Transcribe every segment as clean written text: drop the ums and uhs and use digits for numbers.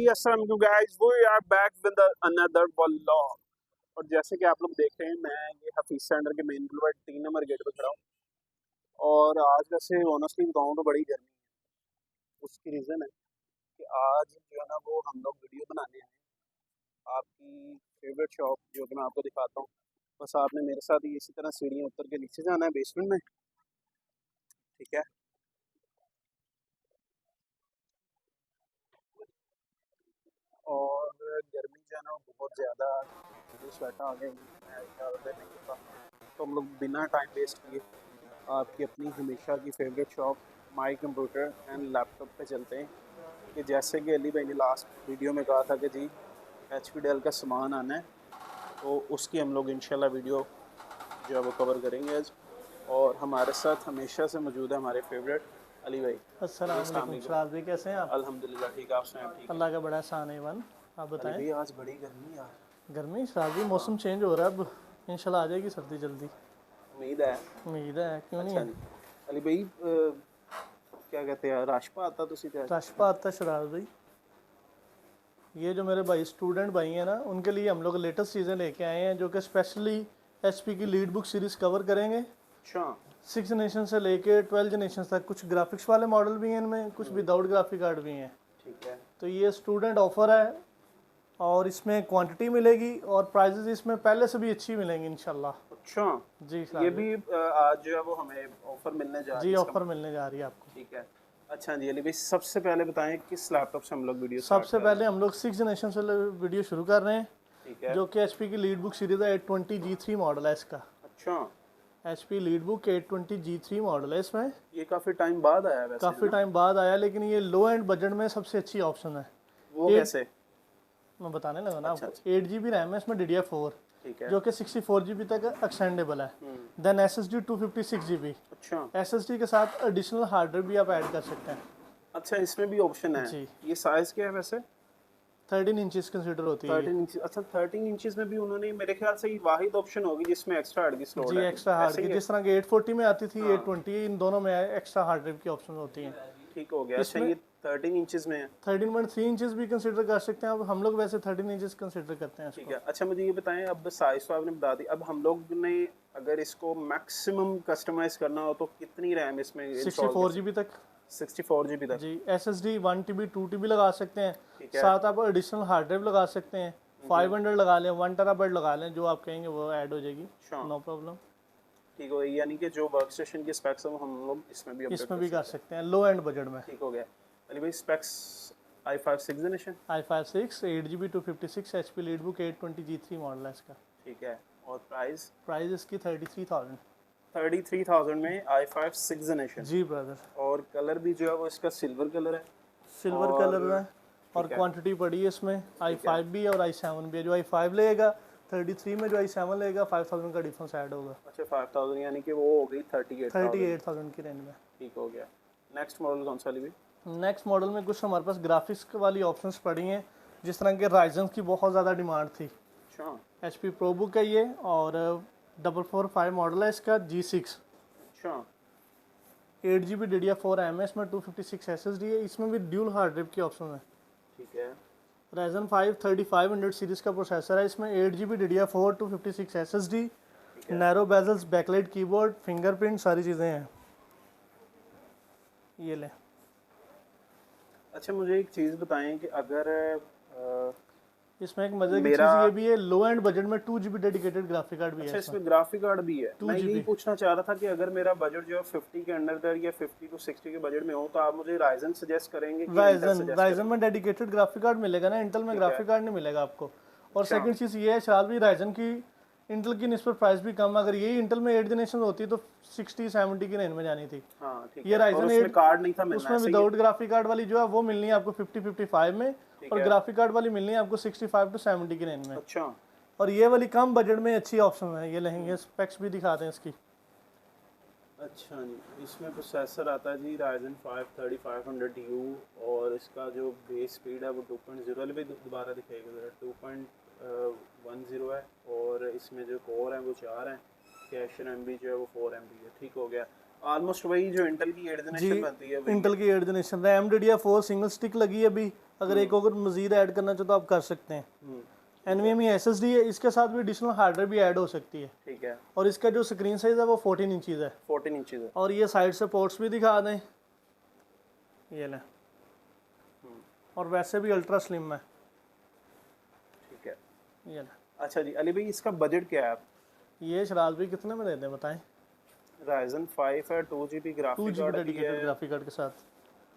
अस्सलाम वालेकुम guys, we are back with another vlog. और जैसे कि आप लोग देख रहे हैं, मैं ये हफीज सेंटर के मेन बुलवार्ड 3 नंबर गेट पे खड़ा हूँ। और आज वैसे ऑनेस्टली बताऊँ तो बड़ी गर्मी है। उसकी रीज़न है कि आज जो है ना वो हम लोग वीडियो बनाने हैं आपकी फेवरेट शॉप, जो कि मैं आपको दिखाता हूँ। बस आपने मेरे साथ ही इसी तरह सीढ़ियाँ उतर के नीचे जाना है बेसमेंट में, ठीक है। और गर्मी जो है ना बहुत ज़्यादा, मुझे स्वेटर आ गई, मैं ज़्यादा नहीं होता। तो हम लोग बिना टाइम वेस्ट किए आपकी अपनी हमेशा की favourite shop my computer and laptop पे चलते हैं। कि जैसे कि अली भाई ने लास्ट वीडियो में कहा था कि जी एच पी डेल का सामान आना है, तो उसकी हम लोग इंशाल्लाह वीडियो जो है वो कवर करेंगे आज। और हमारे साथ हमेशा से मौजूद है हमारे फेवरेट अली भाई। अली भाई अस्सलाम अस्सलाम वालेकुम वालेकुम। शराज भाई, कैसे हैं आप? अल्हम्दुलिल्लाह ठीक है, आप सुनाएं ठीक है। अल्लाह का बड़ा एहसान है वन। आप अली बताएं। भाई आज बड़ी गर्मी यार। गर्मी शराज भाई, हाँ, मौसम चेंज हो रहा है अब। इंशाल्लाह आ जाएगी सर्दी जल्दी। उम्मीद है। उम्मीद है, क्यों नहीं अच्छा है। जी। अली भाई क्या कहते हैं, राशपा आता तुसी ते राशपा आता है शराज भाई। ये जो मेरे भाई स्टूडेंट भाई हैं ना, उनके लिए हम लोग लेटेस्ट चीज़ें लेके आए हैं जो कि स्पेशली एचपी की लीड बुक सीरीज़ कवर करेंगे। अच्छा। 6 जनरेशन से लेके 12 जनरेशन तक कुछ ग्राफिक्स वाले मॉडल भी हैं इनमें, कुछ हम्म, विदाउट ग्राफिक कार्ड भी हैं। ठीक है। तो ये स्टूडेंट ऑफर है और इसमें क्वांटिटी मिलेगी और प्राइजेस इसमें पहले से भी अच्छी मिलेंगी इंशाल्लाह। अच्छा, जी ये सर भाई। भी आज जो है वो हमें ऑफर मिलने जा रही जी है इसका ऑफर मतलब। मिलने जा रही है आपको। ठीक है। अच्छा जी अली भाई, सबसे पहले बताएं किस लैपटॉप से हम लोग वीडियो स्टार्ट सबसे कर रहे पहले हैं। हम लोग 6 जनरेशन से वीडियो शुरू कर रहे हैं, ठीक है। जो कि एचपी की लीड बुक सीरीज है। 820G3 मॉडल है इसका। अच्छा, HP lead book 820G3 model है इसमें। ये काफ़ी टाइम बाद आया है वैसे, है काफ़ी ना। टाइम बाद आया, लेकिन ये लो एंड बजट में सबसे अच्छी ऑप्शन है। वो एट कैसे। मैं बताने लगा ना अच्छा आपको। अच्छा। 8 GB रैम है इसमें DDR4, ठीक है। जो कि 64 GB तक एक्सटेंडेबल है। हम्म। Then SSD 256 GB। अच्छा। SSD के साथ एडिशनल हार्ड ड्राइव भी आप ऐड कर सकते हैं। अच्छा, इसमें भी ऑप्शन है। जी। ये साइज़ क्या है वैसे। 13 इंचज़ कंसिडर होती है ये। 13 इंच। अच्छा, 13 इंचज़ में भी उन्होंने मेरे ख्याल से ये वाहिद ऑप्शन होगी जिसमें एक्स्ट्रा हार्ड की स्लॉट जी है, एक्स्ट्रा हार्ड ऐसे की, ही है। जिस तरह की 840 में आती थी हाँ, 820, इन दोनों में एक्स्ट्रा हार्ड ड्राइव की ऑप्शन होती हैं। ठीक हो गया। अच्छा, इसमें ये 13 इंचज़ में है। 13.3 इंचज़ भी कंसिडर कर सकते हैं। अब हम लोग वैसे 13 इंचज़ कंसिडर करते हैं ठीक इसको। है। अच्छा, मुझे ये बताएं, अब साइज तो आपने बता दी, अब हम लोग ने अगर इसको मैक्सिमम कस्टमाइज करना हो तो कितनी रैम इसमें सिक्सटी इंस्टॉल कर फोर जी सकते। बी तक। 64 GB तक। जी SSD 1 TB 2 TB लगा सकते हैं। ठीक है। साथ आप एडिशनल हार्ड ड्राइव लगा सकते हैं। 500 लगा लें, 1 TB लगा लें, जो आप कहेंगे वो ऐड हो जाएगी। अच्छा, नो प्रॉब्लम। ठीक हो गया, यानी कि जो वर्क स्टेशन की स्पेक्स है वो हम लोग इसमें भी अपडेट इसमें कर भी कर सकते हैं। सकते हैं लो एंड बजट में। ठीक हो गया। अली भाई, specs i5 6th generation. i5 6 8 GB 256 HP lead book 820G3 model है इसका। ठीक है। और प्राइस। प्राइस इसकी 33,000। 33,000 में i5 6th जनरेशन। जी ब्रदर। और कलर भी जो है वो इसका सिल्वर कलर है। सिल्वर और कलर है और ठीक है। क्वांटिटी पड़ी है इसमें। ठीक है। i5 भी है और i7 भी है। जो i5 लेगा 33 में, जो i7 लेगा 5000 का डिफरेंस ऐड होगा। अच्छा, 5000 यानी कि वो हो गई 38,000 में। 38,000 की रेंज में। ठीक हो गया। नेक्स्ट मॉडल कौन सा अली। नेक्स्ट मॉडल में कुछ हमारे पास ग्राफिक्स वाली ऑप्शंस पड़ी हैं, जिस तरह के राइजन की बहुत ज़्यादा डिमांड थी। अच्छा HP प्रो बुक है ये, और 445 मॉडल है इसका G6। अच्छा। 8 GB DDR4 रैम है इसमें, 256 SSD है। इसमें भी ड्यूल हार्ड ड्राइव की ऑप्शन है। ठीक है। Ryzen 5 3500 सीरीज़ का प्रोसेसर है इसमें। 8 GB DDR4 256 SSD, ठीक है। Narrow bezels, backlight keyboard, fingerprint, सारी चीज़ें हैं। ये ले। अच्छा, मुझे एक चीज़ बताएं कि अगर इसमें एक मज़े की मेरा। चीज़ ये भी है, लो एंड बजट में 2 GB डेडिकेटेड ग्राफिक कार्ड भी है अच्छा, इसमें। इसमें ग्राफिक कार्ड भी है। टू मैं जी यही बी पूछना चाह रहा था कि अगर मेरा बजट जो है 50 के अंडर या 50 to 60 के बजट में हो तो आप मुझे राइजन सजेस्ट करेंगे कि इंटेल राइजन सजेस्ट राइजन करेंगे। में डेडिकेटेड ग्राफिक कार्ड मिलेगा ना, इंटेल में ठीक है। ग्राफिक कार्ड नहीं मिलेगा आपको। और अच्छा। सेकंड चीज़ ये है शायद भी, राइजन की इंटेल की निस्बत प्राइस भी कम है। अगर यही इंटेल में 8 जनरेशन होती तो 60-70 की रेंज में जानी थी। हाँ ठीक ये है, और राइजन उसमें 8 कार्ड नहीं था मिलना, उसमें ऐसे ही है। विदाउट ग्राफिक कार्ड वाली जो है वो मिलनी है आपको 50-55 में, ठीक और है। ग्राफिक कार्ड वाली मिलनी है आपको 65-70 की रेंज में। अच्छा। और ये वाली कम बजट में अच्छी ऑप्शन है। ये लेंगे, स्पेक्स भी दिखाते हैं इसकी। अच्छा जी, इसमें प्रोसेसर आता है जी Ryzen 5 3500U, और इसका जो बेस स्पीड है वो 2.0 वाले भी दोबारा दिखाएगा ज़रा, 2.10 है। और इसमें जो कोर है वो 4 हैं। कैशर MB जो है वो 4 MB है, ठीक हो गया। ऑलमोस्ट वही जो इंटेल की 8th जनरेशन बनती है वही इंटेल की 8th generation RAM DDR4 single stick लगी है अभी, अगर एक और मजीद ऐड करना चाहो तो आप कर सकते हैं। हम्म, NVMe SSD है, इसके साथ भी एडिशनल हार्डवेयर भी ऐड हो सकती है। ठीक है। और इसका जो स्क्रीन साइज है वो 14 इंचज़ है। 14 इंचेस है। और ये साइड से पोर्ट्स भी दिखा दें, ये लें। और वैसे भी अल्ट्रा स्लिम है, ठीक है। ये लें। अच्छा जी अली भाई, इसका बजट क्या है? आप ये शराज भी कितने में देते हैं बताएं? Ryzen 5 है, 2GB 2 ग्राफिक GB कार्ड भी डेडिकेटेड है, ग्राफिक कार्ड के साथ।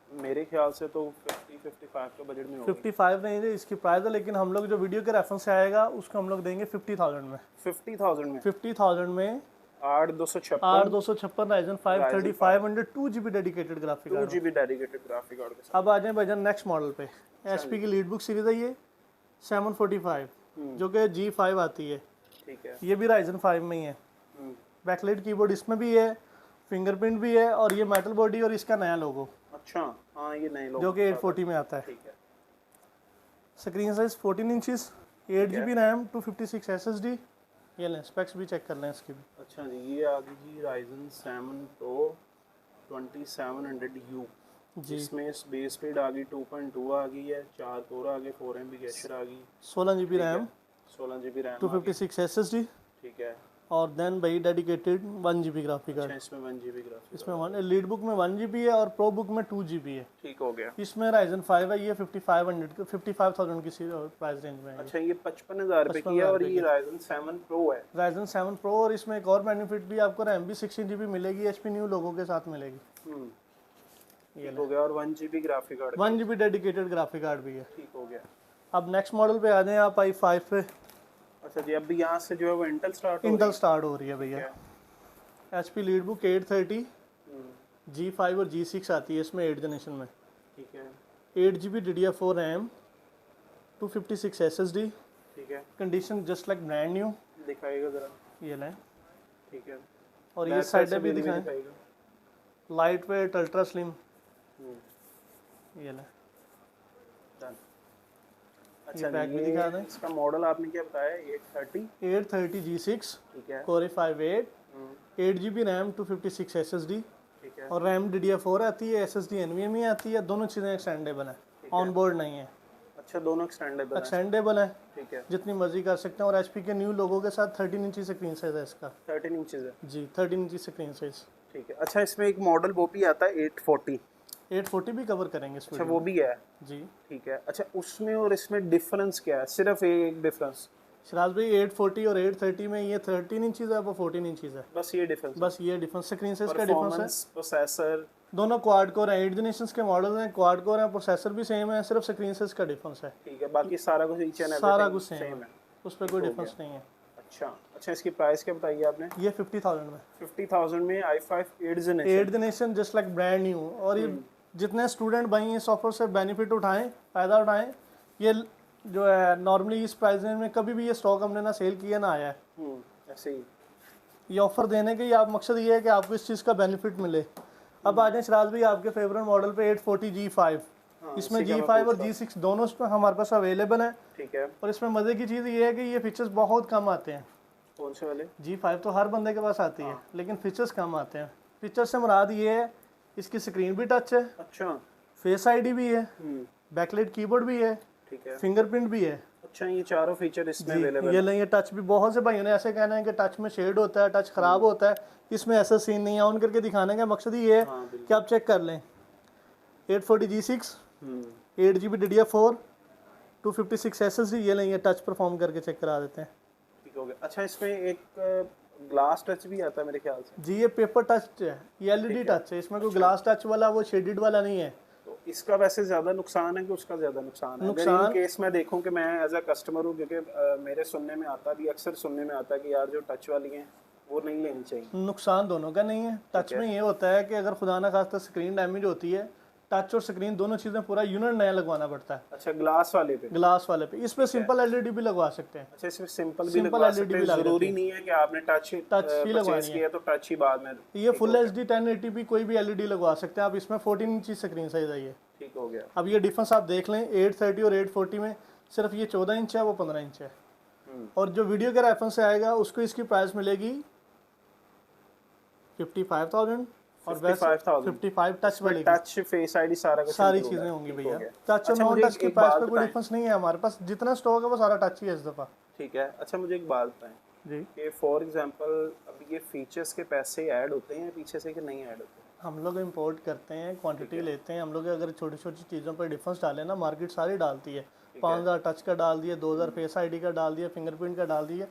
मेरे ख्याल से तो 50-55 का बजट में होगा। 55 नहीं है इसकी प्राइस है, लेकिन हम लोग जो वीडियो के रेफरेंस से आएगा उसको हम लोग देंगे 50,000 में। 50,000 में 50,000 में 8256 8256 Ryzen 5 3500 2 GB dedicated graphic card. 2GB dedicated graphic card के साथ। अब आ जाए भजन नेक्स्ट मॉडल पे। HP की लीड बुक सीरीज है ये 745, जो कि G5 आती है। ठीक है। ये भी Ryzen 5 में ही है। बैकलाइट कीबोर्ड इसमें भी है, फिंगरप्रिंट भी है, और ये मेटल बॉडी और इसका नया लोगो अच्छा, हाँ ये नए लोग जो कि 840 में आता है। ठीक है। Screen size 14 inches, 8GB RAM 256 SSD। ये लें, स्पेक्स भी चेक कर लें इसकी भी। अच्छा जी, ये आ गई जी Ryzen 7 Pro 2700U जी, इसमें इस बेस स्पीड आ गई 2.2 आ गई है, 4 कोर आ गए, 4 MB कैशर आ गई, 16GB RAM 16GB RAM 256 SSD, ठीक है। और देन भाई डेडिकेटेड 1GB ग्राफिक कार्ड। अच्छा, इसमें 1GB ग्राफिक इसमें लीड बुक में 1GB है और प्रो बुक में 2GB है। ठीक हो गया। इसमें Ryzen 5 है, ये 55,000 की प्राइस रेंज में है। अच्छा, ये 55,000 रुपए की है और ये Ryzen 7 Pro है। Ryzen 7 Pro, और इसमें एक और बेनिफिट भी आपको रैम भी 16GB मिलेगी, HP न्यू लोगों के साथ मिलेगी। ये ठीक हो गया। और 1GB graphic card 1GB dedicated graphic card भी है। ठीक हो गया। अब नेक्स्ट मॉडल पे आ जाएं आप i5 पे। अच्छा जी, अभी यहाँ से जो है वो इंटेल स्टार्ट हो इंटेल स्टार्ट हो रही है भैया। है। HP लीड बुक 830 G5 और G6 आती है इसमें 8th जनरेशन में। ठीक है। 8GB DDR4 रैम 256 SSD, ठीक है, condition just like brand new. दिखाइएगा जरा। ये लें, ठीक है। और ये Back साइड side से भी भी दिखाएं, दिखाइएगा। Light weight ultra slim. ये लें, Done। अच्छा, बैक भी दिखा दें। इसका मॉडल आपने क्या बताया? 830 G6 ठीक है। Core i5 8GB RAM 256 SSD, ठीक है। और रैम DDR4 आती है, SSD NVMe आती है। दोनों चीज़ें एक्सटेंडेबल हैं, ऑन बोर्ड नहीं है, अच्छा, दोनों एक्सटेंडेबल है। एक्सटेंडेबल है, ठीक है। जितनी मर्जी कर सकते हैं। और HP के न्यू लोगों के साथ 13 इंची स्क्रीन साइज है इसका। 13 इंचेस है। जी, 13 इंची स्क्रीन साइज। ठीक है। अच्छा, इसमें एक मॉडल वो भी आता है 840। 840 भी कवर करेंगे इस अच्छा, वीडियो वो भी है। में। जी, ठीक है। अच्छा, उसमें और इसमें डिफरेंस क्या है? सिर्फ एक डिफरेंस? शराज भाई 840 और 830 में ये 13 इंचीज है, वो 14 इंचीज है। बस ये डिफरेंस? बस ये डिफरेंस, स्क्रीन साइज का डिफरेंस है। Performance, processor? दोनों क्वाड कोर हैं, 8 जनरेशन के मॉडल हैं, क्वाड कोर हैं, प्रोसेसर भी सेम है, सिर्फ स्क्रीन साइज का डिफरेंस है। ठीक है, बाकी सारा कुछ ईच एंड सारा एवरीथिंग कुछ सेम है, उस पर कोई डिफरेंस नहीं है। अच्छा। अच्छा, इसकी प्राइस क्या बताइए आपने? ये 50,000 में 50,000 में i5 8th generation. 8 generation just like brand new. और ये जितने स्टूडेंट भाई इस ऑफर से बेनिफिट उठाएं, फ़ायदा उठाएं। ये जो है नॉर्मली इस प्राइस रेंज में कभी भी ये स्टॉक हमने ना सेल किया ना आया है। ऐसे ही ये ऑफर देने के आप मकसद ये है कि आपको इस चीज़ का बेनिफिट मिले। अब आ जाए शराज भाई आपके फेवरेट मॉडल पे 840 G5। इसमें G5 और G6 दोनों हमारे पास अवेलेबल हैं। ठीक है। और इसमें मज़े की चीज़ ये है कि ये फीचर्स बहुत कम आते हैं। कौन से वाले? G5 तो हर बंदे के पास आती है, लेकिन फीचर्स कम आते हैं। फीचर्स से मुराद ये है, इसकी स्क्रीन भी टच है, अच्छा। फेस आईडी भी है, बैकलाइट कीबोर्ड भी है, ठीक है। फिंगरप्रिंट भी है। अच्छा, ये चारों फीचर इसमें अवेलेबल ये नहीं, ये टच भी बहुत से भाइयों ने ऐसे कहना है कि टच में शेड होता है, टच खराब होता है। इसमें ऐसा सीन नहीं है। ऑन करके दिखाने का मकसद ही ये है कि आप चेक कर लें। 840 G6 8GB DDR4 256 SSD, ये नहीं, ये टच परफॉर्म करके चेक करा देते हैं। ठीक हो गया। अच्छा, इसमें एक ग्लास टच भी आता है मेरे ख्याल से? जी, ये पेपर टच है, ये LED टच है, इसमें कोई ग्लास टच वाला वो शेडेड वाला नहीं है। तो इसका वैसे ज़्यादा नुकसान है कि उसका ज़्यादा नुकसान है? अगर इन केस मैं देखूं कि मैं एज अ कस्टमर हूं, क्योंकि मेरे सुनने में आता भी, अक्सर सुनने में आता है कि यार जो टच वाली हैं वो नहीं लेनी चाहिए। नुकसान दोनों का नहीं है। टच में ये होता है कि अगर खुदा ना खास्ता स्क्रीन डैमेज होती है, टच और स्क्रीन दोनों चीज़ें पूरा यूनिट नया लगवाना पड़ता है। अच्छा, ग्लास वाले पे? ग्लास वाले पे इस पे सिंपल LED भी लगवा सकते हैं। अच्छा, इसमें सिंपल भी लगवा सकते हैं, जरूरी नहीं है कि आपने टच ही लगवानी किया तो टच ही बाद में? ये फुल HD 1080 भी कोई भी LED लगवा सकते हैं आप। इसमें 14 इंची स्क्रीन साइज है ये। ठीक हो गया। अब ये डिफरेंस आप देख लें, 830 और 840 में सिर्फ ये 14 इंच है, वो 15 इंच है। और जो वीडियो के रेफरेंस से आएगा उसको इसकी प्राइस मिलेगी 55,000 और 55,000 55 टच वाली की टच फेस आईडी सारा कुछ सारी include चीज़ें है। होंगी ठीक भैया। हो गया। टच और अच्छा नॉन मुझे टच के एक प्राइस बात पे कोई बताएं। डिफरेंस नहीं है हमारे पास, जितना स्टॉक है वो सारा टच ही है इस दफ़ा ठीक है। अच्छा मुझे एक बात बताएं जी। कि फॉर एग्जांपल अब ये फीचर्स के पैसे ऐड होते हैं पीछे से कि नहीं ऐड होते? हम लोग इंपोर्ट करते हैं, क्वांटिटी है। लेते हैं हम लोग। अगर छोटी छोटी चीज़ों पर डिफरेंस डालें ना, मार्केट सारी डालती है। ठीक है। 5,000 टच का डाल दिया, 2,000 फेस आईडी का डाल दिया, फिंगरप्रिंट का डाल दिया,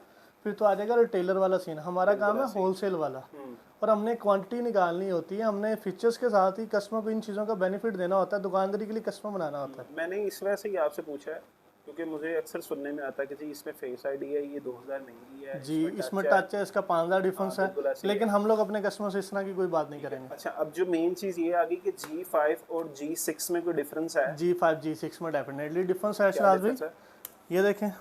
फिर तो आ जाएगा रिटेलर वाला सीन। हमारा काम है ऐसे ही। होलसेल वाला, और हमने क्वांटिटी निकालनी होती है। हमने फीचर्स के साथ ही कस्टमर को इन चीज़ों का बेनिफिट देना होता है, दुकानदारी के लिए कस्टमर बनाना होता है। मैंने इस वजह से ही आपसे पूछा है क्योंकि मुझे अक्सर सुनने में आता है कि जी इसमें फेस आईडी है, ये 2000 महंगी है, जी, इसमें है। टच है, इसका 5,000 डिफरेंस है, बिल्कुल ऐसे ही लेकिन हम लोग अपने कस्टमर से इस तरह की कोई बात नहीं करेंगे। अच्छा अब जो मेन चीज़ ये आ गई कि G5 और G6 में कोई डिफरेंस है? G5 G6 में डेफिनेटली डिफरेंस है क्या शराज भाई। डिफरेंस है? ये देखें,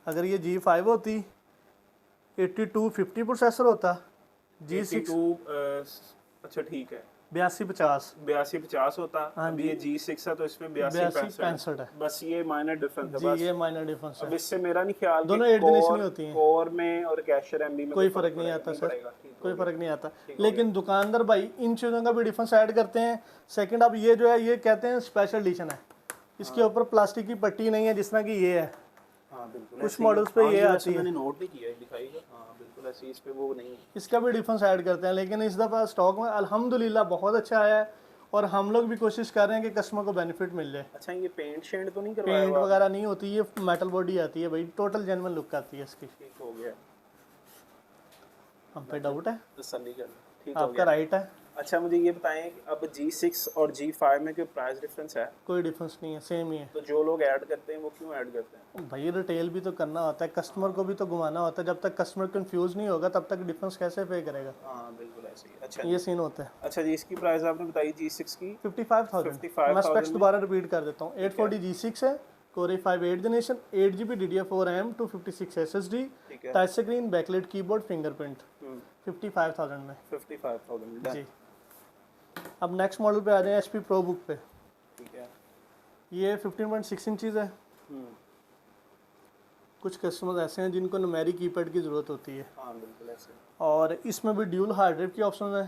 अगर ये G5 होती 8250 प्रोसेसर होता, G6 82 अच्छा ठीक है 8250 8250 होता। हाँ अब जी। ये G6 है तो इसमें 8265 है। बस ये माइनर डिफरेंस है जी, बस। ये माइनर डिफरेंस है। अब इससे मेरा नहीं ख्याल दोनों कि 8 जनरेशन ही होती हैं, कोर में और कैशर एमबी में कोई फ़र्क नहीं आता सर, कोई फ़र्क नहीं आता। लेकिन दुकानदार भाई इन चीज़ों का भी डिफरेंस ऐड करते हैं। सेकंड, अब ये जो है ये कहते हैं स्पेशल एडिशन है, इसके ऊपर प्लास्टिक की पट्टी नहीं है जिस तरह की ये है। हाँ बिल्कुल कुछ मॉडल्स पे ये आती है, मैंने नोट नहीं किया है, दिखाइएगा। हाँ बिल्कुल ऐसे इस पे वो नहीं है। इसका भी डिफरेंस ऐड करते हैं। लेकिन इस दफ़ा स्टॉक में अल्हम्दुलिल्लाह बहुत अच्छा आया है, और हम लोग भी कोशिश कर रहे हैं कि कस्टमर को बेनिफिट मिल जाए। अच्छा ये पेंट शेड तो नहीं करवाया पेंट हुआ? वगैरह नहीं होती, ये मेटल बॉडी आती है भाई, टोटल जेन्युइन लुक आती है इसकी। ठीक हो गया, हम पे डाउट है? तसल्ली कर लो। ठीक हो आपका गया। राइट है। अच्छा मुझे ये बताएं कि अब G6 और G5 में कोई प्राइस डिफरेंस है? कोई डिफरेंस नहीं है, सेम ही है तो जो लोग ऐड करते हैं वो क्यों ऐड करते हैं? भाई। रिटेल भी तो करना होता है, कस्टमर को भी तो घुमाना होता है। जब तक कस्टमर कंफ्यूज नहीं होगा तब तक डिफरेंस कैसे पे करेगा? हाँ बिल्कुल ऐसे ही। अच्छा ये सीन होता है। अच्छा जी इसकी प्राइस आपने बताई G6 की 55,000। 55,000 मैं स्पेक्स में? दोबारा रिपीट कर देता हूँ। 840 G6 है, Core i5 8 generation, 8GB DDR4 RAM, 256 SSD, ठीक है। Touch screen, backlight keyboard, fingerprint. 55,000 में 55,000 डन। जी। अब नेक्स्ट मॉडल पे आ जाए, HP ProBook पे। ठीक है। ये 15.6 इंचज़ है। कुछ कस्टमर्स ऐसे हैं जिनको न्यूमेरिक कीपैड की ज़रूरत होती है, हाँ बिल्कुल ऐसे। और इसमें भी ड्यूल हार्ड ड्राइव की ऑप्शन है,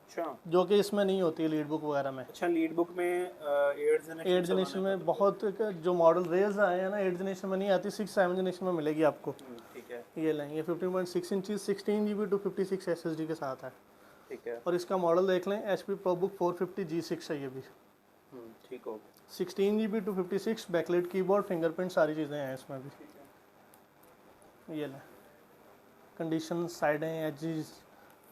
अच्छा जो कि इसमें नहीं होती है लीड बुक वगैरह में। अच्छा लीड बुक में 8 जनरेशन में बहुत जो मॉडल रेल्स आए हैं ना, 8 जनरेशन में नहीं आती, 6-7 जनरेशन में मिलेगी आपको। ठीक है। ये लें, ये 15.6 इंचज़ 16GB 256 SSD के साथ है। ठीक है। और इसका मॉडल देख लें, HP ProBook 450 G6 है ये भी। ठीक हो गया। 16GB 256, बैकलाइट कीबोर्ड, फिंगरप्रिंट, सारी चीज़ें हैं इसमें भी। ये लें, कंडीशन, साइडें, एजेस,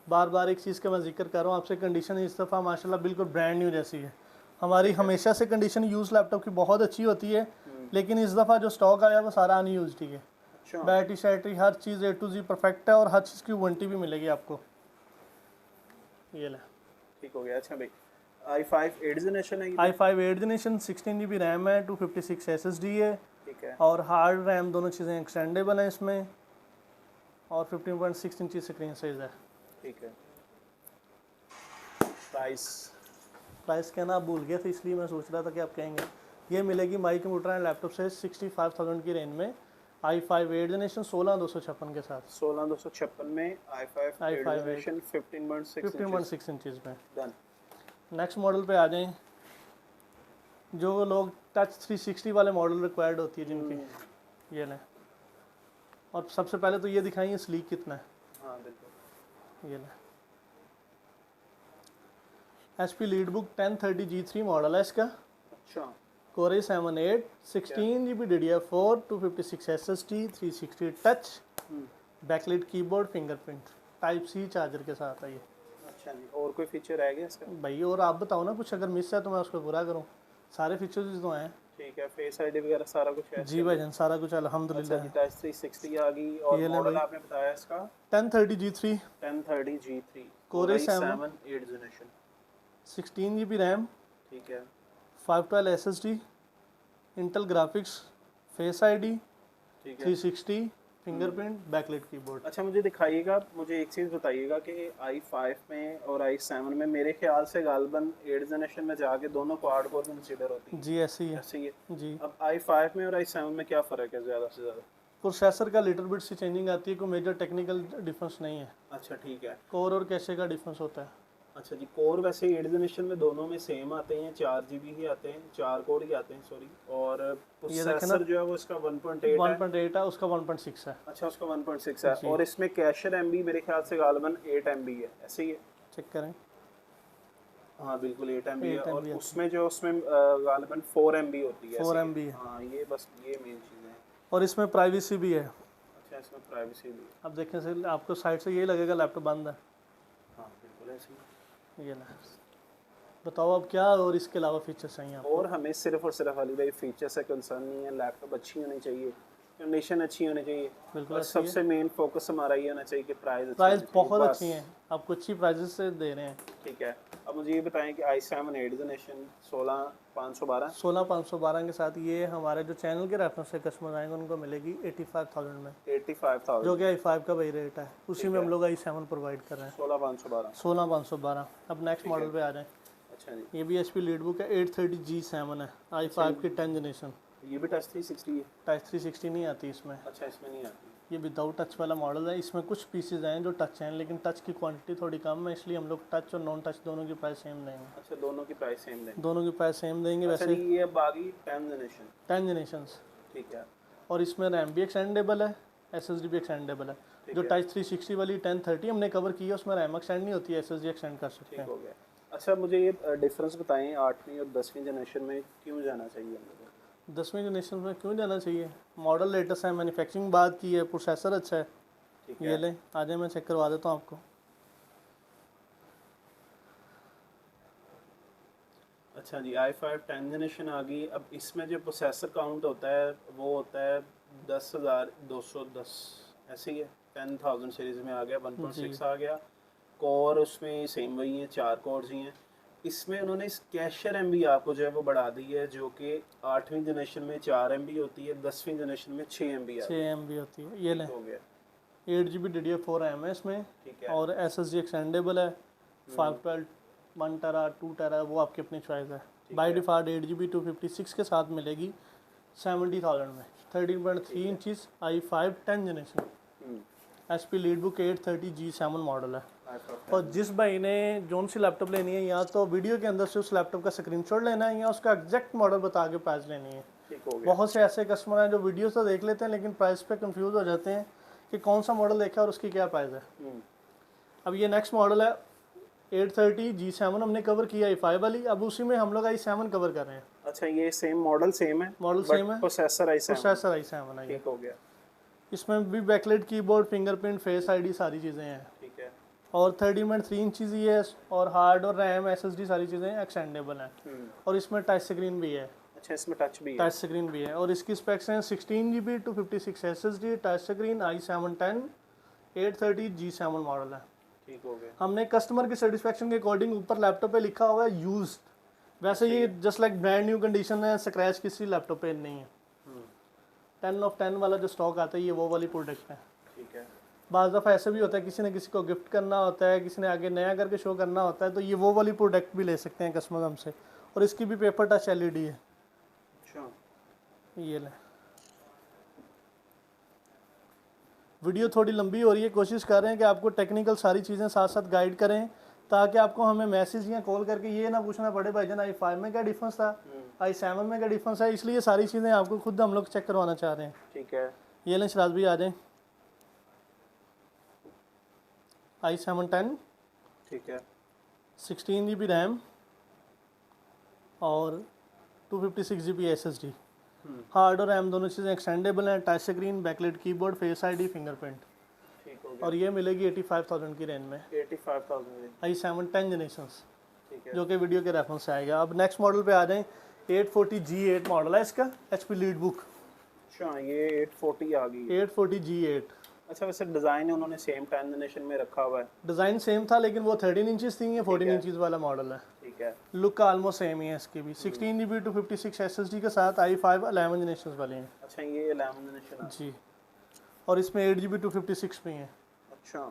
बार बार एक चीज़ का मैं जिक्र कर रहा हूँ आपसे, कंडीशन इस दफ़ा माशाल्लाह बिल्कुल ब्रांड न्यू जैसी है। हमारी हमेशा से कंडीशन यूज़ लैपटॉप की बहुत अच्छी होती है, लेकिन इस दफ़ा जो स्टॉक आया वो सारा अनयूज्ड ही है। अच्छा बैटरी शैटरी हर चीज़ A to Z परफेक्ट है, और हर चीज़ की वारंटी भी मिलेगी आपको। ये लें, ठीक हो गया। अच्छा भाई i5 8 जनरेशन है ये? i5 8 जनरेशन, 16GB रैम है, 256 SSD है, ठीक है। और हार्ड रैम दोनों चीज़ें एक्सटेंडेबल हैं इसमें, और 15.6 इंची स्क्रीन साइज़ है। ठीक है। प्राइस प्राइस कहना आप भूल गए थे, इसलिए मैं सोच रहा था कि आप कहेंगे। ये मिलेगी माई कंप्यूटर एंड लैपटॉप से 65,000 की रेंज में, i5 8 जनरेशन 16256 के साथ, 16256 में i5 8 i5 जनरेशन 15.6 15.6 इंचज़ में। डन। नेक्स्ट मॉडल पे आ जाएं, जो लोग टच 360 वाले मॉडल रिक्वायर्ड होती है जिनकी, ये लें। और सबसे पहले तो ये दिखाइए स्लीक कितना है। हाँ बिल्कुल। ये लें, HP lead book 1030 G3 model है इसका, अच्छा Core i7 8, 16GB DDR4, 256 SSD, 360 touch, backlight keyboard, fingerprint, type C charger के साथ है ये। अच्छा जी और कोई फीचर है क्या इसका? भाई और आप बताओ ना, कुछ अगर मिस है तो मैं उसको पूरा करूँ। सारे फीचर्स तो हैं। ठीक है। फेस आईडी वगैरह सारा कुछ है? जी भाईजान, सारा कुछ अच्छा अल्हम्दुलिल्लाह जी है। टच 360 आ गई। और ये ले मॉडल भाई। आपने बताया इसका 1030 G3, 1030 G3 Core i7 8 generation. 16GB RAM, ठीक है। 512 SSD, Intel graphics, face ID, ठीक है। 360, फिंगरप्रिंट, बैकलाइट कीबोर्ड। अच्छा मुझे दिखाइएगा, मुझे एक चीज़ बताइएगा कि i5 में और i7 में मेरे ख्याल से गालबन 8 जनरेशन में जाके दोनों क्वाड कोर कंसीडर होती है। जी ऐसे ही है ऐसे ही है। जी। अब i5 में और i7 में क्या फ़र्क है ज़्यादा से ज़्यादा? प्रोसेसर का लिटिल बिट सी चेंजिंग आती है, कोई मेजर टेक्निकल डिफरेंस नहीं है। अच्छा ठीक है। कोर और कैशे का डिफरेंस होता है। अच्छा जी, कोर वैसे 8 जनरेशन में दोनों में सेम आते हैं, 4 GB ही आते हैं, 4 कोर ही आते हैं सॉरी। और ये देखें ना, प्रोसेसर जो है वो इसका 1.8 है। 1.8 है, उसका 1.6 है। अच्छा, उसका 1.6 है। जी। और इसमें कैशर MB मेरे ख्याल से गालिबन 8 MB है, ऐसे ही है? चेक करें। हाँ बिल्कुल 8 MB है। 8 और MB है। उसमें जो उसमें गालिबन 4 MB होती है, 4 ऐसे ही MB है। हाँ, ये बस ये मेन चीज़ है। और इसमें प्राइवेसी भी है। अच्छा, इसमें प्राइवेसी भी है। अब देखें से आपको साइड से यही लगेगा लैपटॉप बंद है। हाँ बिल्कुल ऐसे ही। ये ना, बताओ अब क्या और इसके अलावा फीचर्स चाहिए आपको? और हमें सिर्फ और सिर्फ अली भाई फीचर से कंसर्न नहीं है, लैपटॉप अच्छी होनी चाहिए, कंडीशन अच्छी होनी चाहिए, बिल्कुल और ऐसे ही है। सबसे मेन फोकस हमारा ये होना चाहिए कि प्राइस प्राइस बहुत अच्छी है, आपको अच्छी प्राइजेस से दे रहे हैं। ठीक है। अब मुझे ये बताएं कि i7 8 जनरेशन 16512 16512 के साथ ये हमारे जो चैनल के रेफरेंस से कस्टमर आएंगे उनको मिलेगी 85,000 में, 85,000 जो कि i5 का वही रेट है, उसी में हम लोग i7 प्रोवाइड कर रहे हैं। 16512। 16512। अब नेक्स्ट मॉडल पे आ जाएं। अच्छा जी, ये भी HP लीडबुक है, 830G7 है, i5 की 10 जनरेशन। ये भी टच 360 है? टच 360 नहीं आती इसमें, अच्छा, इसमें नहीं आती। ये विदाउट टच वाला मॉडल है। इसमें कुछ पीसेज हैं जो टच हैं, लेकिन टच की क्वांटिटी थोड़ी कम है, इसलिए हम लोग टच और नॉन टच दोनों की प्राइस सेम देंगे। अच्छा, दोनों की प्राइस सेम देंगे? दोनों की प्राइस सेम देंगे। अच्छा वैसे जी, ये अब आ गई 10 जनरेशन। 10 जनरेशंस। ठीक है। और इसमें रैम भी एक्सटेंडेबल है, SSD भी एक्सटेंडेबल है। जो है। टच 360 वाली 1030 हमने कवर की है उसमें रैम एक्सटेंड नहीं होती है, SSD एक्सटेंड कर सकते ठीक हैं। हो गया। अच्छा, मुझे ये डिफरेंस बताएं 8वीं और 10वीं जनरेशन में क्यों जाना चाहिए हम लोगों को? 10वीं जनरेशन में क्यों जाना चाहिए? मॉडल लेटेस्ट है, मैन्युफैक्चरिंग बात की है, प्रोसेसर अच्छा है। ठीक ये है। ले, आ जाए मैं चेक करवा देता हूँ आपको। अच्छा जी, i5 10 जनरेशन आ गई। अब इसमें जो प्रोसेसर काउंट होता है वो होता है 10,210, ऐसे ही है। 10,000 सीरीज़ में आ गया, 1.6 आ गया। कोर उसमें सेम वही है, 4 कोर्स ही हैं। इसमें उन्होंने इस कैशर MB आपको जो है वो बढ़ा दी है, जो कि 8वीं जनरेशन में 4 MB होती है, 10वीं जनरेशन में 6 MB आ 6 MB होती है। ये ले, हो गया। 8GB DDR4 रैम है इसमें। ठीक है। और SSD एक्सटेंडेबल है, 512, 1 टेरा, 2 टेरा, वो आपकी अपनी चॉइस है। बाई डिफ़ॉल्ट 8GB 256 के साथ मिलेगी 70,000 में, 13.3 inches, i5 10 generation, HP लीडबुक 830G7 model है। और जिस भाई ने जोन सी लैपटॉप लेनी है, या तो वीडियो के अंदर से उस लैपटॉप का स्क्रीनशॉट लेना है या उसका एग्जैक्ट मॉडल बता के प्राइस लेनी है। ठीक हो गया। बहुत से ऐसे कस्टमर हैं जो वीडियो तो देख लेते हैं लेकिन प्राइस पे कंफ्यूज हो जाते हैं कि कौन सा मॉडल देखा और उसकी क्या प्राइस है। अब ये नेक्स्ट मॉडल है 830G7, हमने कवर किया i5 वाली, अब उसी में हम लोग i7 कवर कर रहे हैं। अच्छा, ये सेम मॉडल सेम है, मॉडल सेम है, प्रोसेसर i7। प्रोसेसर i7 है। ठीक हो गया। इसमें भी backlight keyboard, fingerprint, face ID सारी चीज़ें हैं। ठीक है। और 13.3 इंचज़ ही है, और हार्ड और रैम SSD सारी चीज़ें एक्सटेंडेबल हैं। और इसमें टच स्क्रीन भी है। अच्छा, इसमें टच भी है? टच स्क्रीन भी है। और इसकी स्पेक्स हैं 16GB 256 SSD, touch screen, i7 10, 830G7 model है। ठीक हो गया। हमने कस्टमर की सेटिस्फेक्शन के अकॉर्डिंग ऊपर लैपटॉप पे लिखा हुआ है यूज्ड, वैसे ये just like brand new condition है, स्क्रैच किसी लैपटॉप पे नहीं है। 10 of 10 वाला जो स्टॉक आता है ये वो वाली प्रोडक्ट है। ठीक है। बाज़ दफ़ा ऐसे भी होता है किसी ने किसी को गिफ्ट करना होता है, किसी ने आगे नया करके शो करना होता है, तो ये वो वाली प्रोडक्ट भी ले सकते हैं कस्टमर हमसे। और इसकी भी पेपर टच LED है। अच्छा, ये ले, वीडियो थोड़ी लंबी हो रही है, कोशिश कर रहे हैं कि आपको टेक्निकल सारी चीज़ें साथ साथ गाइड करें, ताकि आपको हमें मैसेज या कॉल करके ये ना पूछना पड़े भाईजान i5 में क्या डिफरेंस था, i7 में क्या डिफरेंस है। इसलिए सारी चीज़ें आपको खुद हम लोग चेक करवाना चाह रहे हैं। ठीक है। ये लें शराज भी आ जाएं, i7 10, ठीक है। 16GB रैम और 256GB SSD। हार्ड और रैम दोनों चीज़ें एक्सटेंडेबल हैं, touch screen, backlight keyboard, face ID, fingerprint. ठीक हो गया। और ये मिलेगी 85,000 की रेंज में, 85,000। i7 10 जनरेशंस, ठीक है। जो कि वीडियो के रेफरेंस से आएगा। अब नेक्स्ट मॉडल पे आ जाएं, 840G8 मॉडल है इसका, HP लीडबुक अच्छा, ये 840 आ गई। 840G8। अच्छा, वैसे डिज़ाइन उन्होंने सेम 10 जनरेशन में रखा हुआ है? डिज़ाइन सेम था लेकिन वो 13 इंचज़ थी, ये 14 इंचज़ वाला मॉडल है। ठीक है। लुक का ऑलमोस्ट सेम ही है इसकी भी। 16GB 256 SSD के साथ i5 11 जनरेशन वाली हैं। अच्छा, ये 11 जनरेशन जी, और इसमें 8GB 256 भी हैं। अच्छा।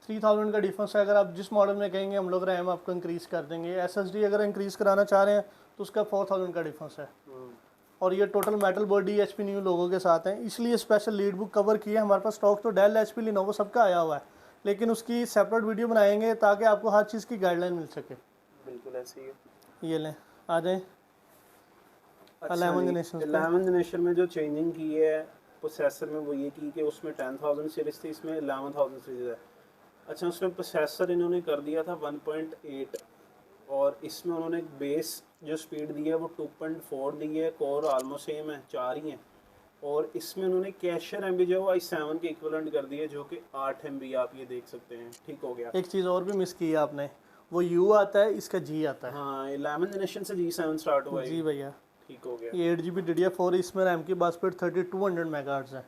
3000 का डिफरेंस है। अगर आप जिस मॉडल में कहेंगे हम लोग रैम आपको इंक्रीज़ कर देंगे। SSD अगर इंक्रीज़ कराना चाह रहे हैं तो उसका 4000 का डिफरेंस है। और ये total metal body HP new लोगों के साथ है, इसलिए स्पेशल लीड बुक कवर की है। हमारे पास स्टॉक तो डेल HP लिनोवो सबका आया हुआ है, लेकिन उसकी सेपरेट वीडियो बनाएंगे ताकि आपको हर चीज़ की गाइडलाइन मिल सके। बिल्कुल ऐसे ही है। ये लें, आ जाएं। अच्छा 11 जी, जनरेशन 11 जनरेशन में जो चेंजिंग की है प्रोसेसर में वो ये की कि उसमें 10,000 सीरीज थी, इसमें 11,000 सीरीज है। अच्छा, उसमें प्रोसेसर इन्होंने कर दिया था 1.8 और इसमें उन्होंने बेस जो स्पीड दी है वो 2.4 दी है, कोर ऑलमोस्ट सेम है, 4 ही हैं। और इसमें उन्होंने कैशर एम बी जो है i7 के इक्वलेंट कर दिया जो कि 8 MB आप ये देख सकते हैं। ठीक हो गया। एक चीज़ और भी मिस की है आपने, वो U आता है, इसका G आता है। हाँ, 11 जनरेशन से G7 स्टार्ट हुआ है। जी भैया, ठीक हो गया। ये 8GB DDR4, इसमें रैम की बात स्पीड 3200 मेगाहर्ट्ज़ है।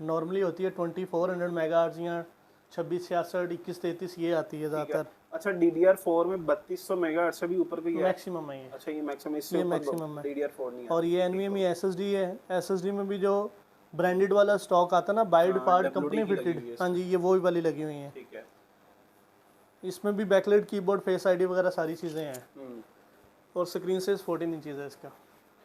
नॉर्मली होती है 2400 मेगाहर्ट्ज़ या 26, 66, 21, 33 ये आती है ज़्यादातर। अच्छा, DDR4 में 3200 मेगाहर्ट्ज़ से भी ऊपर भी है। मैक्सिमम है ये। अच्छा, ये मैक्सिमम, इससे ये ऊपर मैक्सिमम है। DDR4 नहीं है। और ये NVMe SSD है। SSD में भी जो ब्रांडेड वाला स्टॉक आता है ना, बाइड पार्ट कंपनी फिटेड, हाँ जी, ये वो वाली लगी हुई है। ठीक है। इसमें भी बैकलाइट कीबोर्ड, फेस ID वगैरह सारी चीज़ें हैं। और स्क्रीन साइज 14 इंचेस है इसका।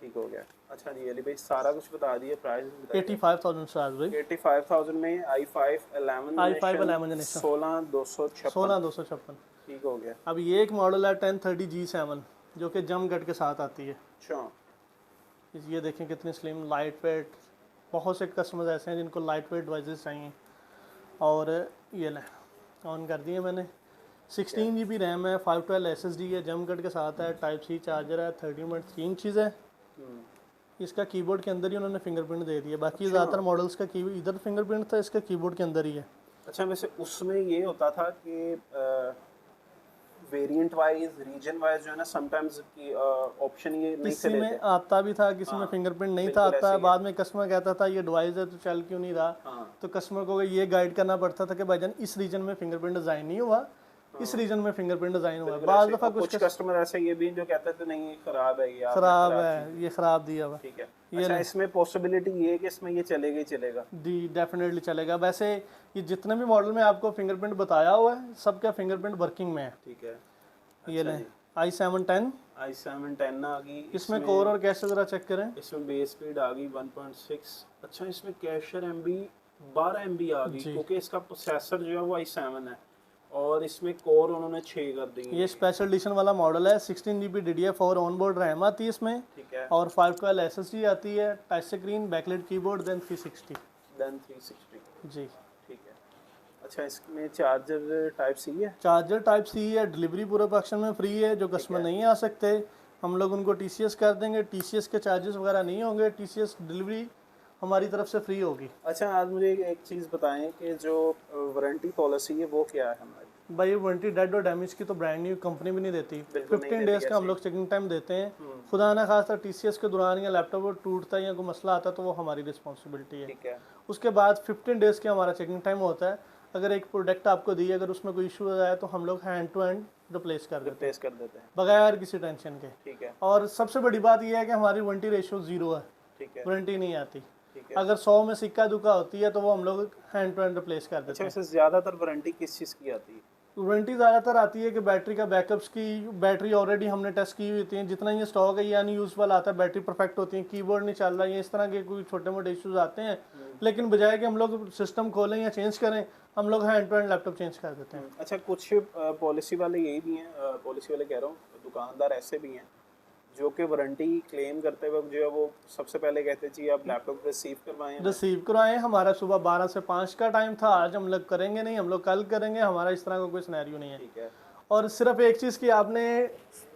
ठीक हो गया। अच्छा जी अली भाई, सारा कुछ बता दिए, प्राइस 85,000 स्टार्ट भाई। 85,000 में i5 11 जनरेशन 16,256। 16,256। ठीक हो गया। अब ये एक मॉडल है 1030G7 जो कि जम गट के साथ आती है। अच्छा, ये देखें कितनी स्लिम, लाइट वेट। बहुत से कस्टमर्स ऐसे हैं जिनको लाइट वेट डिवाइसेस चाहिए। और ये लें, ऑन कर दिए मैंने। 16GB रैम है, 512 SSD है, जम कट के साथ है, टाइप C चार्जर है, 30 3 चीज़ है। इसका कीबोर्ड के अंदर ही उन्होंने फिंगरप्रिंट दे दिया। बाकी ज़्यादातर मॉडल्स का की इधर फिंगरप्रिंट था, इसका कीबोर्ड के अंदर ही है। अच्छा, वैसे उसमें ये होता था कि वेरिएंट वाइज, रीजन वाइज जो है ना, समटाइम्स की ऑप्शन ये नहीं किसी थे में लेते। आता भी था, किसी में फिंगरप्रिंट नहीं था आता। बाद में कस्टमर कहता था ये डिवाइस है तो चल क्यों नहीं रहा, तो कस्टमर को ये गाइड करना पड़ता था कि भाईजान इस रीजन में फिंगरप्रिंट डिज़ाइन नहीं हुआ, इस रीजन में फिंगरप्रिंट डिज़ाइन हुआ। बाद दफ़ा कुछ कस्टमर ऐसे ये भी जो कहते थे नहीं खराब है, ये खराब है, ये खराब दिया हुआ। ठीक है। अच्छा, इसमें पॉसिबिलिटी ये है कि इसमें ये चलेगा ही चलेगा। जी डेफिनेटली चलेगा। वैसे ये जितने भी मॉडल में आपको फिंगरप्रिंट बताया हुआ है सबका फिंगरप्रिंट वर्किंग में है। ठीक है। ये लें i7 10 आ गई। इसमें कोर और कैश ज़रा चेक करें। इसमें बेस स्पीड आ गई 1.6। अच्छा, इसमें कैशर MB 12 MB आ गई क्योंकि इसका प्रोसेसर जो है वो i7 है और इसमें कोर उन्होंने 6 कर दी। ये स्पेशल एडिशन वाला मॉडल है। 16GB DDR4 ऑनबोर्ड रैम आती है इसमें। ठीक है। और 512 SSD आती है, touch screen, backlight keyboard, then 360 जी। ठीक है। अच्छा, इसमें चार्जर टाइप C है। चार्जर टाइप C है। डिलीवरी पूरे पाकिस्तान में फ्री है। जो कस्टमर नहीं आ सकते हम लोग उनको TCS कर देंगे। TCS के चार्जेस वगैरह नहीं होंगे। TCS डिलीवरी हमारी तरफ से फ्री होगी। अच्छा, आज मुझे एक चीज़ बताएं कि जो वारंटी पॉलिसी है वो क्या है हमारी? भाई वारंटी डेड और डैमेज की तो ब्रांड न्यू कंपनी भी नहीं देती। 15 डेज़ का हम लोग चेकिंग टाइम देते हैं। खुदा ना खासा TCS के दौरान या लैपटॉप टूटता है या कोई मसला आता है तो वो हमारी रिस्पॉन्सिबिलिटी है। ठीक है। उसके बाद 15 डेज़ का हमारा चेकिंग टाइम होता है। अगर एक प्रोडक्ट आपको दी, अगर उसमें कोई इशू आया तो हम लोग हैंड टू हैंड रिप्लेस कर देते हैं बगैर किसी टेंशन के। ठीक है। और सबसे बड़ी बात यह है कि हमारी वारंटी रेशियो 0 है। ठीक है। वारंटी नहीं आती। अगर 100 में सिक्का दुक्का होती है तो वो हम लोग हैंड टू हैंड रिप्लेस कर देते हैं। अच्छा, ज़्यादातर वारंटी किस चीज़ की आती है? वारंटी ज़्यादातर आती है कि बैटरी का बैकअप्स की। बैटरी ऑलरेडी हमने टेस्ट की हुई होती है, जितना ये स्टॉक है ये अनयूजफुल आता है, बैटरी परफेक्ट होती है, कीबोर्ड नहीं चल रहा है, इस तरह के कोई छोटे मोटे इश्यूज आते हैं। लेकिन बजाय कि हम लोग सिस्टम खोलें या चेंज करें, हम लोग hand to hand laptop change कर देते हैं। अच्छा, कुछ पॉलिसी वाले यही भी हैं, पॉलिसी वाले कह रहा हूँ, दुकानदार ऐसे भी हैं जो कि वारंटी क्लेम करते वक्त जो है वो सबसे पहले कहते हैं जी आप लैपटॉप रिसीव करवाएं। हमारा सुबह 12 से 5 का टाइम था, आज हम लोग करेंगे नहीं, हम लोग कल करेंगे, हमारा इस तरह का कोई सिनेरियो नहीं है। ठीक है। और सिर्फ एक चीज़ की आपने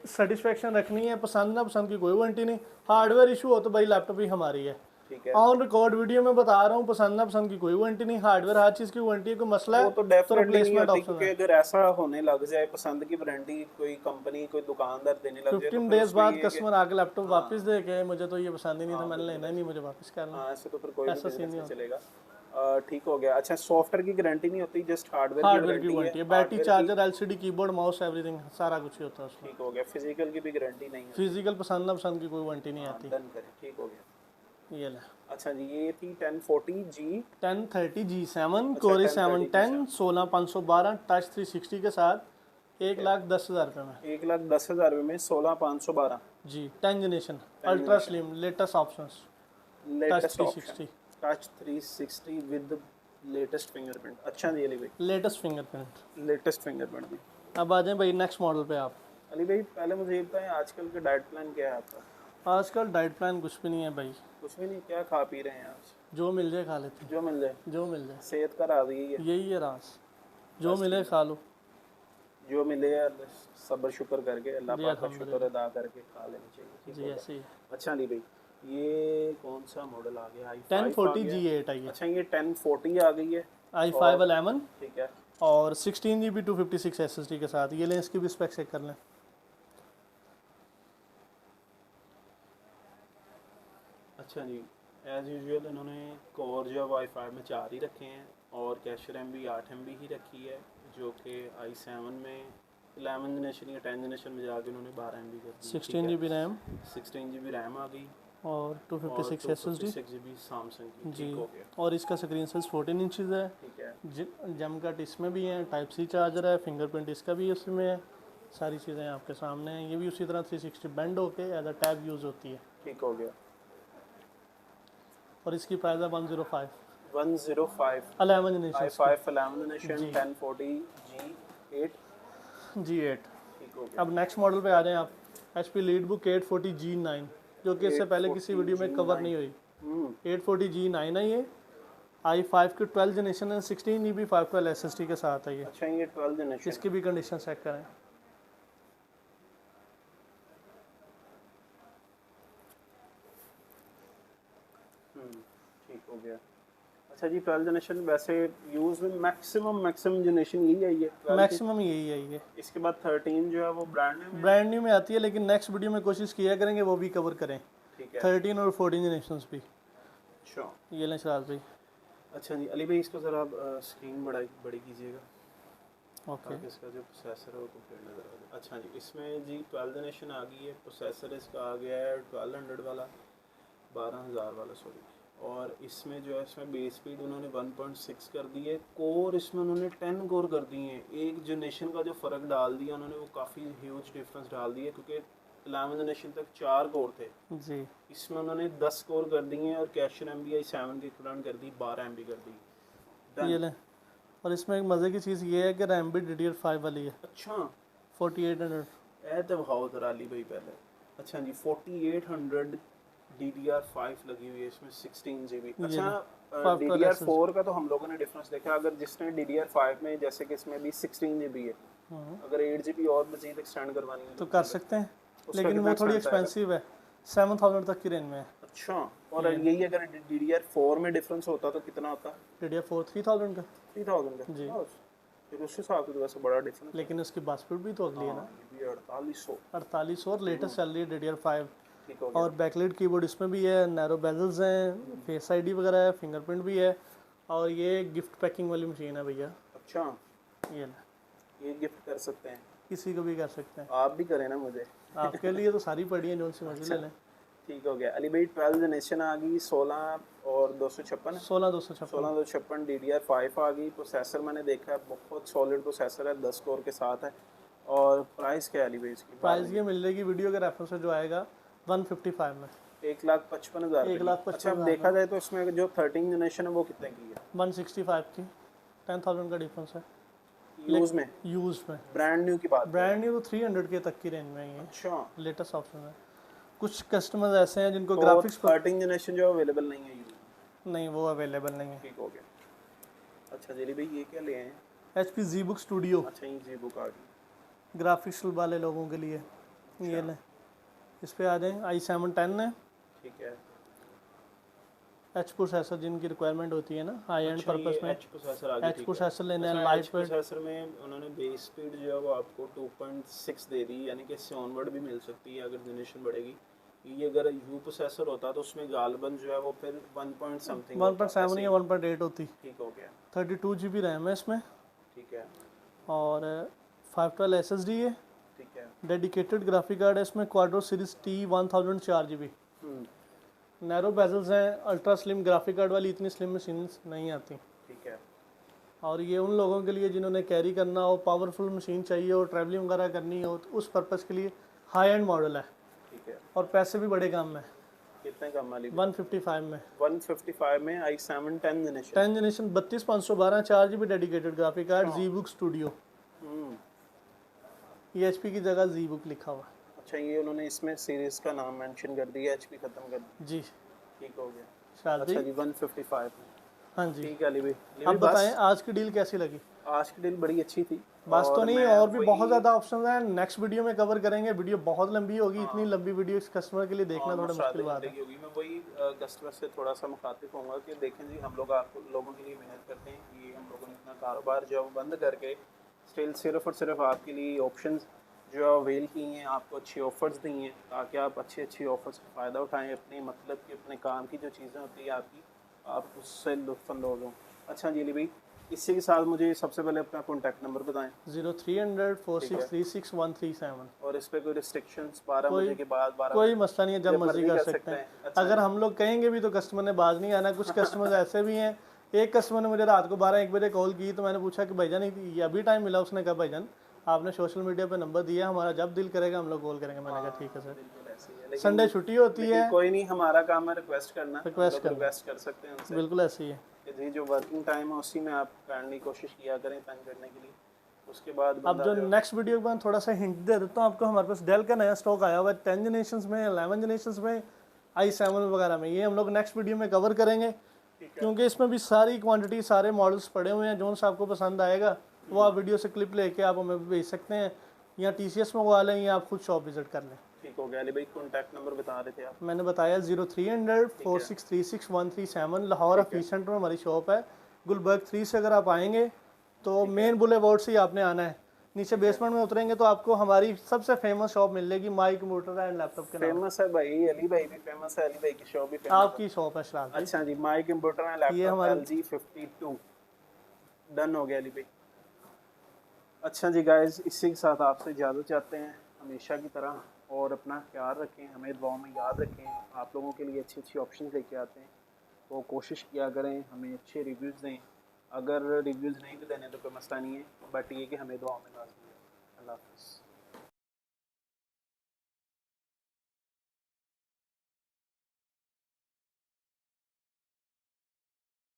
सेटिस्फेक्शन रखनी है, पसंद ना पसंद की कोई वारंटी नहीं। हार्डवेयर इशू हो तो भाई लैपटॉप ही हमारी है। ठीक है। ऑन रिकॉर्ड वीडियो में बता रहा हूँ, पसंद ना पसंद की कोई वारंटी नहीं। हार्डवेयर हर चीज़ की वारंटी है, कोई मसला है वो तो डेफिनेटली नहीं होती, ऑप्शन क्योंकि अगर ऐसा होने लग जाए पसंद की वारंटी कोई कंपनी कोई दुकानदार देने लग जाए 15 डेज बाद कस्टमर आके लैपटॉप वापस दे के मुझे तो ये पसंद ही नहीं था, मैंने लेना ही नहीं, मुझे वापस करना। हाँ, ऐसे तो फिर कोई नहीं चलेगा। ठीक हो गया। अच्छा, सॉफ्टवेयर की गारंटी नहीं होती, जस्ट हार्डवेयर की वारंटी है। Battery, charger, LCD, keyboard, mouse, everything सारा कुछ ही होता है उसमें। ठीक हो गया। फिजिकल की भी गारंटी नहीं है। फिजिकल पसंद ना पसंद की कोई वारंटी नहीं आती। डन करें। ठीक हो गया। ये ले। अच्छा जी, ये थी 1040G 1030G7 Core i7 10 16512 touch 360 के साथ 1,10,000 रुपये में। 1,10,000 रुपये में 16512। जी 10 generation ultra slim latest options touch latest 360 touch 360 with latest fingerprint. अच्छा जी अली भाई, लेटेस्ट फिंगरप्रिंट। लेटेस्ट फिंगरप्रिंट भी। अब आ जाएं भाई नेक्स्ट मॉडल पे आप। अली भाई पहले मुझे ये बताएं आजकल का डाइट प्लान क्या है आपका? आजकल डाइट प्लान कुछ भी नहीं है भाई, कुछ भी नहीं, क्या खा पी रहे हैं आज? जो मिल जाए खा लेते जो मिल जाए। हैं, जो मिल जाए, सेहत का राज यही है। यही है राज, जो मिले खा लो। जो मिले यार सब्र शुक्र करके अल्लाह जी पाक का अल्हम्दुलिल्लाह। शुक्र अदा करके खा लेनी चाहिए। ठीक जी हो गया। ऐसे ही है। अच्छा अली भाई, ये कौन सा मॉडल आ गया? i5 1040 G8 आई है, अच्छा ये 1040 आ गई है। i5 11 ठीक है। और 16 GB 256 SSD के साथ। ये लें, इसकी भी स्पेक चेक कर लें। अच्छा जी, एज यूजुअल इन्होंने कोर जो i5 में 4 ही रखे हैं और कैश रैम भी 8 MB ही रखी है, जो कि i7 में 11 जनरेशन या 10 जनरेशन में जाके उन्होंने 12 MB कर दी। 16 GB रैम 16 GB रैम आ गई और 256 SSD 6 GB सैमसंग की। जी। ठीक हो गया। और इसका स्क्रीन साइज 14 इंचज़ है। ठीक है। जम कट इसमें भी है, टाइप सी चार्जर है, फिंगरप्रिंट इसका भी उसमें है, सारी चीज़ें आपके सामने हैं। ये भी उसी तरह 360 बेंड होके एज अ टैब यूज़ होती है। ठीक हो गया। और इसकी प्राइस है 105 105 11 जनरेशन i5 11 जनरेशन जी। 1040 G8। G8। ठीक हो गया। अब नेक्स्ट मॉडल पे आ जाएं आप, HP लीडबुक 840 G9, जो कि इससे पहले किसी वीडियो में कवर नहीं हुई। 840 G9 है ये, i5 की 12 जनरेशन है, 16 GB 512 SSD के साथ है ये। अच्छा ये 12 जनरेशन। इसकी भी कंडीशन चेक करें। ठीक हो गया। अच्छा जी 12 जनरेशन वैसे यूज में मैक्सिमम जनरेशन यही आई है 12 की। मैक्सिमम यही है ये। इसके बाद 13 जो है वो ब्रांड न्यू में आती है, लेकिन नेक्स्ट वीडियो में कोशिश किया करेंगे वो भी कवर करें। ठीक है। 13 और 14 जनरेशन भी। अच्छा। ये लें शराज भाई। अच्छा जी अली भाई इसको ज़रा आप स्क्रीन बड़ी कीजिएगा ओके। ताकि इसका जो प्रोसेसर है वो क्लियर नज़र आ जाए। अच्छा जी इसमें जी 12 जनरेशन आ गई है, प्रोसेसर इसका आ गया है 1200 वाला, 12000 वाला सॉरी। और इसमें जो है इसमें बेस स्पीड उन्होंने 1.6 कर दी है। कोर इसमें उन्होंने 10 कोर कर दिए हैं। एक जनरेशन का जो फ़र्क डाल दिया उन्होंने वो काफ़ी ह्यूज डिफरेंस डाल दिया, क्योंकि 11 जनरेशन तक 4 कोर थे जी। इसमें उन्होंने 10 कोर कर दिए हैं और कैश रैम भी i7 की इक्विवेलेंट कर दी, 12 MB कर दी। Done। ये लें। और इसमें एक मज़े की चीज़ ये है कि रैम भी DDR5 वाली है, अच्छा 4800। ए तो भाव जरा अली भाई पहले। अच्छा जी 4800 DDR5 लगी हुई है इसमें 16 GB। अच्छा DDR4 का तो हम लोगों ने डिफरेंस देखा, अगर जिसने DDR5 में जैसे कि इसमें भी 16 GB है, अगर 8 GB और मजीद एक्सटेंड करवानी है तो कर सकते हैं, उसका लेकिन कितना वो थोड़ी expense आएगा? एक्सपेंसिव है, 7000 तक की रेंज में है। अच्छा और यही अगर DDR4 में डिफरेंस होता तो कितना होता? DDR4 3000 का 3000 का जी। बस। फिर उस हिसाब से तो वैसे बड़ा डिफरेंस। लेकिन उसकी बात स्पीड भी तो अगली है ना, ये भी 4800। 4800 और लेटेस्ट चल रही है DDR5। ठीक हो गया। और बैकलाइट कीबोर्ड इसमें भी है, नैरो बेजल्स हैं, फेस आईडी वगैरह है, फिंगरप्रिंट भी है। और ये गिफ्ट पैकिंग वाली मशीन है भैया। अच्छा ये ले, ये गिफ्ट कर सकते हैं, किसी को भी कर सकते हैं। आप भी करें ना मुझे। आपके लिए तो सारी पड़ी है, जो सी मर्जी ले लें। ठीक हो गया अली भाई 12 जनरेशन आ गई, 16 और 256 16 256 DDR5 आ गई। प्रोसेसर मैंने देखा है बहुत सॉलिड प्रोसेसर है, 10 कोर के साथ है। और प्राइस क्या है अली भाई इसकी? प्राइस ये मिल जाएगी वीडियो के रेफरेंस से जो आएगा 155 में, 1,55,000। 1,55,000। अच्छा अब देखा जाए तो इसमें जो 13 जनरेशन है वो कितने की है? 165 की, 10,000 का डिफरेंस है यूज में, यूज में। ब्रांड न्यू की बात ब्रांड न्यू तो 300 के तक की रेंज में ही है, अच्छा लेटेस्ट ऑप्शन है। कुछ कस्टमर्स ऐसे हैं जिनको तो ग्राफिक्स 13 जनरेशन जो अवेलेबल नहीं है यूज। नहीं, वो अवेलेबल नहीं है। ठीक हो गया। अच्छा जली भाई ये क्या ले आए हैं? HP ZBook स्टूडियो, अच्छा ये जी बुक आ गई। ग्राफिक्स वाले लोगों के लिए ये लें। इस पे आ जाएं, i7 10 है, ठीक है। H प्रोसेसर जिनकी रिक्वायरमेंट होती है ना हाई एंड अच्छा, पर्पस में, H प्रोसेसर आ गया। H प्रोसेसर लेना है, अच्छा, लाइट H वेट। प्रोसेसर में उन्होंने बेस स्पीड जो है वो आपको 2.6 दे दी, यानी कि इससे ऑनवर्ड भी मिल सकती है अगर जनरेशन बढ़ेगी। ये अगर U प्रोसेसर होता तो उसमें गालबन जो है वो फिर 1 पॉइंट समथिंग 1.7 या 1.8 होती। ठीक हो गया। 32 GB रैम है इसमें ठीक है। और 512 SSD है, ठीक है। डेडिकेटेड ग्राफिक कार्ड है इसमें, Quadro series T1000 4 GB। Narrow bezels हैं, अल्ट्रा स्लिम ग्राफिक कार्ड वाली इतनी स्लिम मशीन नहीं आती। ठीक है। और ये उन लोगों के लिए जिन्होंने कैरी करना हो, पावरफुल मशीन चाहिए हो, ट्रैवलिंग वगैरह करनी हो, तो उस पर्पज़ के लिए हाई एंड मॉडल है। ठीक है। और पैसे भी बड़े कम है, कितने कम वाली? 155 में, 155 में i7 10 generation. 10 generation 32/512 4 GB dedicated graphic card, Z book studio, ये HP की जगह जी बुक लिखा हुआ है। अच्छा, ये उन्होंने इसमें सीरीज का नाम मेंशन कर दिया, HP खत्म कर दिया। जी ठीक हो गया। शादी। अच्छा जी, 155 में। हाँ जी, ठीक है अली भाई। अब बताएं आज की डील कैसी लगी? आज की डील बड़ी अच्छी थी। बस तो नहीं, मैं और भी वही- बहुत ज़्यादा ऑप्शन हैं, नेक्स्ट वीडियो में कवर करेंगे। वीडियो बहुत लंबी होगी, इतनी लंबी वीडियो इस कस्टमर के लिए देखना थोड़ा मुश्किल बात है। होगी। मैं वही कस्टमर से थोड़ा सा मुखातिब होऊंगा कि देखें जी, हम लोग आप लोगों के लिए मेहनत करते हैं कि हम लोगों ने अपना कारोबार जो बंद करके स्टिल सिर्फ और सिर्फ आपके लिए ऑप्शंस जो अवेल की हैं, आपको अच्छी ऑफ़र्स दी हैं ताकि आप अच्छी ऑफ़र्स का फ़ायदा उठाएं, अपने मतलब कि अपने काम की जो चीज़ें होती है आपकी, आप उससे लुत्फ़अंदोज़ हों। अच्छा जी अली भाई, इसी के साथ मुझे सबसे पहले अपना कॉन्टैक्ट नंबर बताएं। 0300 4636 137। और इस पर कोई रिस्ट्रिक्शंस 12 बजे के बाद 12 कोई मसला नहीं है, जब मर्जी कर सकते हैं। अच्छा, अगर हम लोग कहेंगे भी तो कस्टमर ने बाज नहीं आना। कुछ कस्टमर ऐसे भी हैं, एक कस्टमर ने मुझे रात को 12-1 बजे कॉल की तो मैंने पूछा कि भाईजान ये अभी टाइम मिला? उसने कहा भाईजान आपने सोशल मीडिया पे नंबर दिया, हमारा जब दिल करेगा हम लोग कॉल करेंगे। मैंने कहा ठीक है सर, बिल्कुल ऐसे ही है। लेकिन संडे छुट्टी होती है। कोई नहीं, हमारा काम है रिक्वेस्ट करना, रिक्वेस्ट रिक्वेस्ट कर सकते हैं उनसे बिल्कुल ऐसे ही है कि जी जो वर्किंग टाइम है उसी में आप काइंडली कोशिश किया करें तंग करने के लिए। उसके बाद अब जो नेक्स्ट वीडियो में थोड़ा सा हिंट दे देता हूँ आपको, हमारे पास डेल का नया स्टॉक आया हुआ है 10 जनरेशन में, 11 जनरेशन में, i7 वगैरह में। ये हम लोग नेक्स्ट वीडियो में कवर करेंगे क्योंकि इसमें भी सारी क्वांटिटी, सारे मॉडल्स पड़े हुए हैं। जो सा आपको पसंद आएगा वो आप वीडियो से क्लिप लेके आप हमें भेज सकते हैं, या TCS मंगवा लें या आप खुद शॉप विजिट कर लें। ठीक हो गया अली भाई। कॉन्टैक्ट नंबर बता रहे थे आप? मैंने बताया 0300 4636 137। लाहौर ऑफिस सेंटर में हमारी शॉप है, गुलबर्ग 3 से अगर आप आएंगे तो मेन बुलेवार्ड से ही आपने आना है। नीचे बेसमेंट में उतरेंगे तो आपको हमारी सबसे फेमस शॉप मिल जाएगी, माई कंप्यूटर एंड लैपटॉप के नाम। फेमस है भाई, अली भाई भी फेमस है, अली भाई की शॉप भी फेमस आपकी शॉप है शराब है। अच्छा जी, my computer and laptop LG 52 done हो गया अली भाई। अच्छा जी गाइस, इसी के साथ आपसे इजाज़त चाहते हैं हमेशा की तरह, और अपना ख्याल रखें, हमें दुआओं में याद रखें। आप लोगों के लिए अच्छी ऑप्शंस लेके आते हैं तो कोशिश किया करें हमें अच्छे रिव्यूज़ दें। अगर रिव्यूज़ नहीं भी देने तो कोई मसला नहीं है, बट ये कि हमें दुआओं में लाज़मी है। अल्लाह हाफ़िज़।